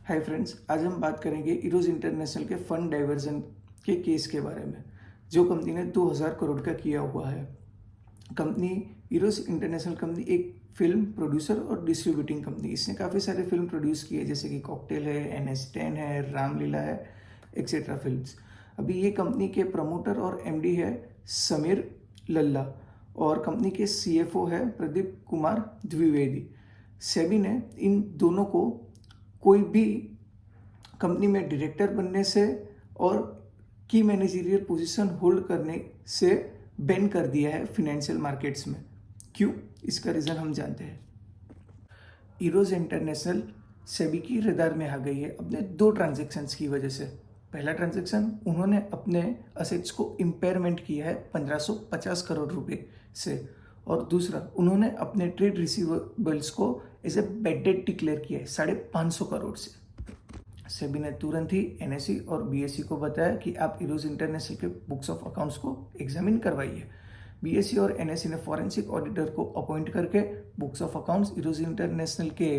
Hi friends, आज हम बात करेंगे इरोज इंटरनेशनल के फंड डाइवर्जन के केस के बारे में, जो कंपनी ने 2000 करोड़ का किया हुआ है। कंपनी इरोज इंटरनेशनल कंपनी एक फिल्म प्रोड्यूसर और डिस्ट्रीब्यूटिंग कंपनी, इसने काफ़ी सारे फिल्म प्रोड्यूस किए जैसे कि कॉकटेल है, NH10 है, रामलीला है, एक्सेट्रा फिल्म्स। अभी ये कंपनी के प्रमोटर और MD है समीर लल्ला और कंपनी के CFO है प्रदीप कुमार द्विवेदी। सेबी ने इन दोनों को कोई भी कंपनी में डायरेक्टर बनने से और की मैनेजरियल पोजीशन होल्ड करने से बैन कर दिया है फाइनेंशियल मार्केट्स में। क्यों? इसका रीज़न हम जानते हैं। इरोज इंटरनेशनल सेबी की रडार में आ गई है अपने दो ट्रांजैक्शंस की वजह से। पहला ट्रांजैक्शन, उन्होंने अपने असेट्स को इम्पेयरमेंट किया है 1550 करोड़ रुपए से, और दूसरा, उन्होंने अपने ट्रेड रिसीवेबल्स को as a bad debt declare किया है 550 करोड़ से। सेबी ने तुरंत ही NSE और BSE को बताया कि आप इरोज इंटरनेशनल के बुक्स ऑफ अकाउंट्स को एग्जामिन करवाइए। BSE और NSE ने फॉरेंसिक ऑडिटर को अपॉइंट करके books of accounts Eros international के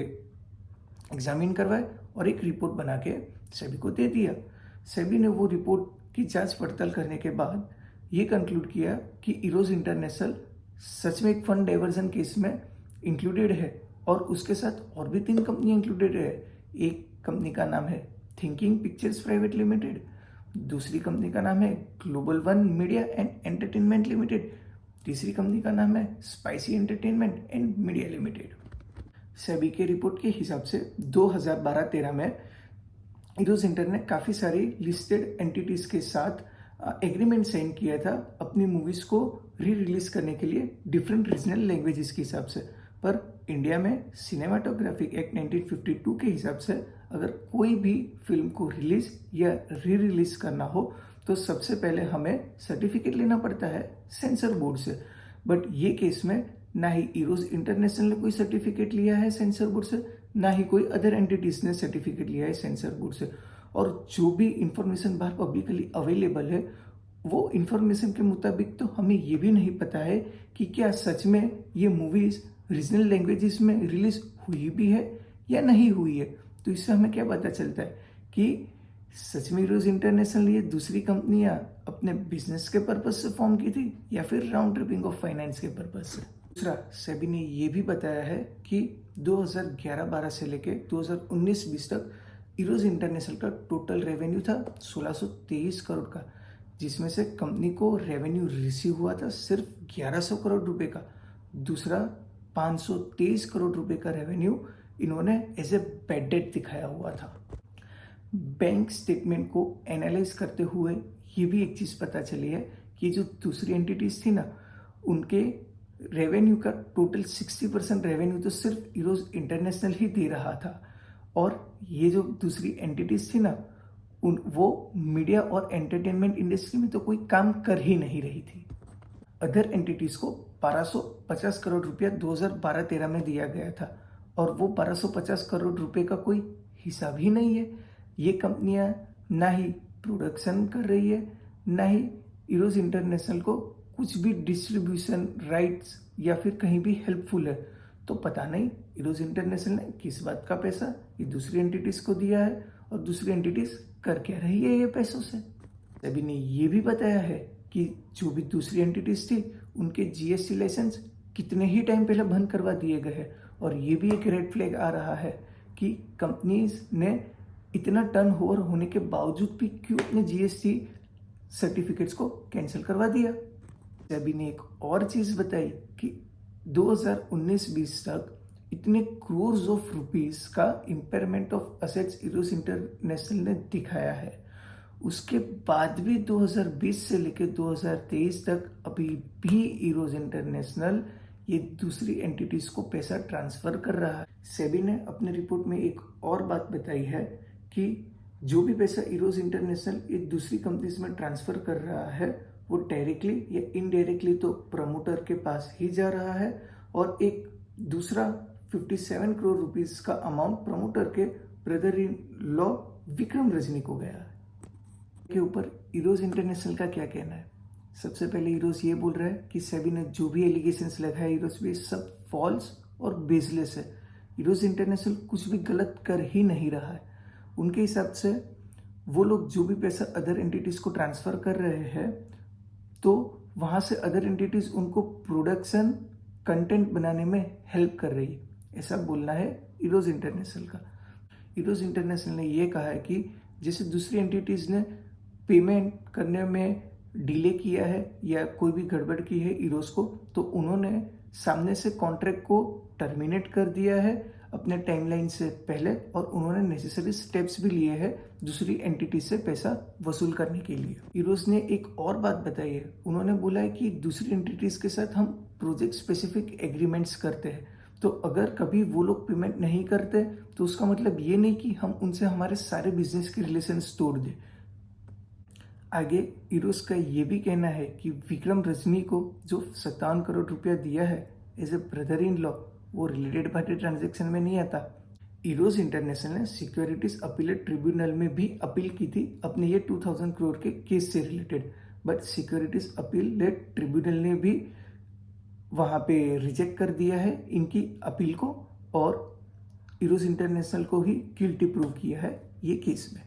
एग्जामिन करवाए और एक रिपोर्ट बना के सेबी को दे दिया। सेबी ने वो रिपोर्ट की जांच पड़ताल करने के बाद ये कंक्लूड किया कि इरोज इंटरनेशनल सच में एक फंड डाइवर्जन केस में इंक्लूडेड है, और उसके साथ और भी 3 कंपनी इंक्लूडेड है। एक कंपनी का नाम है थिंकिंग पिक्चर्स प्राइवेट लिमिटेड, दूसरी कंपनी का नाम है global one media and entertainment limited, तीसरी कंपनी का नाम है spicy entertainment and media limited. SEBI के रिपोर्ट के हिसाब से 2012-13 में इरोज इंटर ने काफ़ी सारी लिस्टेड एंटिटीज के साथ एग्रीमेंट साइन किया था अपनी मूवीज़ को री रिलीज करने के लिए डिफरेंट रीजनल लैंग्वेजेस के हिसाब से। पर इंडिया में सिनेमाटोग्राफिक एक्ट 1952 के हिसाब से अगर कोई भी फिल्म को रिलीज या री रिलीज करना हो तो सबसे पहले हमें सर्टिफिकेट लेना पड़ता है सेंसर बोर्ड से। बट ये केस में ना ही इरोज इंटरनेशनल ने कोई सर्टिफिकेट लिया है सेंसर बोर्ड से, ना ही कोई अदर एंटिटीज ने सर्टिफिकेट लिया है सेंसर बोर्ड से। और जो भी इंफॉर्मेशन बाहर पब्लिकली अवेलेबल है वो इंफॉर्मेशन के मुताबिक तो हमें ये भी नहीं पता है कि क्या सच में ये मूवीज रीजनल लैंग्वेजेस में रिलीज हुई भी है या नहीं हुई है। तो इससे हमें क्या पता चलता है कि सच में इरोज इंटरनेशनल ये दूसरी कंपनियां अपने बिजनेस के पर्पज से फॉर्म की थी या फिर राउंड ट्रिपिंग ऑफ फाइनेंस के पर्पज से। दूसरा, सेबी ने ये भी बताया है कि 2011-12 से लेके 2019-20 तक इरोज इंटरनेशनल का टोटल रेवेन्यू था 1623 करोड़ का, जिसमें से कंपनी को रेवेन्यू रिसीव हुआ था सिर्फ 1100 करोड़ रुपए का। दूसरा, 523 करोड़ रुपए का रेवेन्यू इन्होंने एज ए बैड डेट दिखाया हुआ था। बैंक स्टेटमेंट को एनालाइज करते हुए ये भी एक चीज़ पता चली है कि जो दूसरी एंटिटीज थी ना, उनके रेवेन्यू का टोटल 60% रेवेन्यू तो सिर्फ इरोज इंटरनेशनल ही दे रहा था, और ये जो दूसरी एंटिटीज थी ना वो मीडिया और एंटरटेनमेंट इंडस्ट्री में तो कोई काम कर ही नहीं रही थी। अदर एंटिटीज को 1250 करोड़ रुपया 2012-13 में दिया गया था, और वो 1250 करोड़ रुपए का कोई हिसाब ही नहीं है। ये कंपनियां ना ही प्रोडक्शन कर रही है, ना ही इरोज इंटरनेशनल को कुछ भी डिस्ट्रीब्यूशन राइट्स या फिर कहीं भी हेल्पफुल है। तो पता नहीं इरोज इंटरनेशनल ने किस बात का पैसा ये दूसरी एंटिटीज को दिया है और दूसरी एंटिटीज कर क्या रही है ये पैसों से। सेबी ने ये भी बताया है कि जो भी दूसरी एंटिटीज थी उनके GST लाइसेंस कितने ही टाइम पहले बंद करवा दिए गए हैं, और ये भी एक रेड फ्लैग आ रहा है कि कंपनीज ने इतना टर्न ओवर होने के बावजूद भी क्यों अपने GST सर्टिफिकेट्स को कैंसिल करवा दिया। सेबी ने एक और चीज़ बताई कि 2019-20 तक इतने क्रोर्स ऑफ रुपीस का impairment of assets Eros International ने दिखाया है। उसके बाद भी 2020 से लेकर 2023 तक अभी भी इरोज इंटरनेशनल ये दूसरी एंटिटीज को पैसा ट्रांसफर कर रहा है। सेबी ने अपने रिपोर्ट में एक और बात बताई है कि जो भी पैसा इरोज इंटरनेशनल ये दूसरी कंपनीज में ट्रांसफर कर रहा है वो डायरेक्टली या इनडायरेक्टली तो प्रमोटर के पास ही जा रहा है, और एक दूसरा 57 करोड़ रुपीस का अमाउंट प्रमोटर के brother in law Vikram Rajni को गया है। के ऊपर इरोज इंटरनेशनल का क्या कहना है? सबसे पहले इरोज ये बोल रहा है कि सेबी ने जो भी एलिगेशंस लगाए इरोज पे सब फॉल्स और बेसलेस है। इरोज इंटरनेशनल कुछ भी गलत कर ही नहीं रहा है। उनके हिसाब से वो लोग जो भी पैसा अदर एंटिटीज़ को ट्रांसफ़र कर रहे हैं, तो वहाँ से अदर एंटिटीज़ उनको प्रोडक्शन कंटेंट बनाने में हेल्प कर रही है, ऐसा बोलना है इरोज इंटरनेशनल का। इरोज इंटरनेशनल ने ये कहा है कि जैसे दूसरी एंटिटीज़ ने पेमेंट करने में डिले किया है या कोई भी गड़बड़ की है इरोज को, तो उन्होंने सामने से कॉन्ट्रैक्ट को टर्मिनेट कर दिया है अपने टाइमलाइन से पहले, और उन्होंने नेसेसरी स्टेप्स भी लिए हैं दूसरी एंटिटी से पैसा वसूल करने के लिए। इरोज ने एक और बात बताई है, उन्होंने बोला है कि दूसरी एंटिटीज़ के साथ हम प्रोजेक्ट स्पेसिफिक एग्रीमेंट्स करते हैं, तो अगर कभी वो लोग पेमेंट नहीं करते तो उसका मतलब ये नहीं कि हम उनसे हमारे सारे बिजनेस के रिलेशंस तोड़ दें। आगे इरोज का ये भी कहना है कि विक्रम रजनी को जो 57 करोड़ रुपया दिया है as a brother in law, वो रिलेटेड पार्टी ट्रांजैक्शन में नहीं आता। इरोज इंटरनेशनल ने सिक्योरिटीज अपीलेट ट्रिब्यूनल में भी अपील की थी अपने ये 2000 करोड़ के केस से related, but securities appellate tribunal ने भी वहाँ पे रिजेक्ट कर दिया है इनकी अपील को, और इरोज इंटरनेशनल को ही गिल्टी प्रूव किया है ये केस में।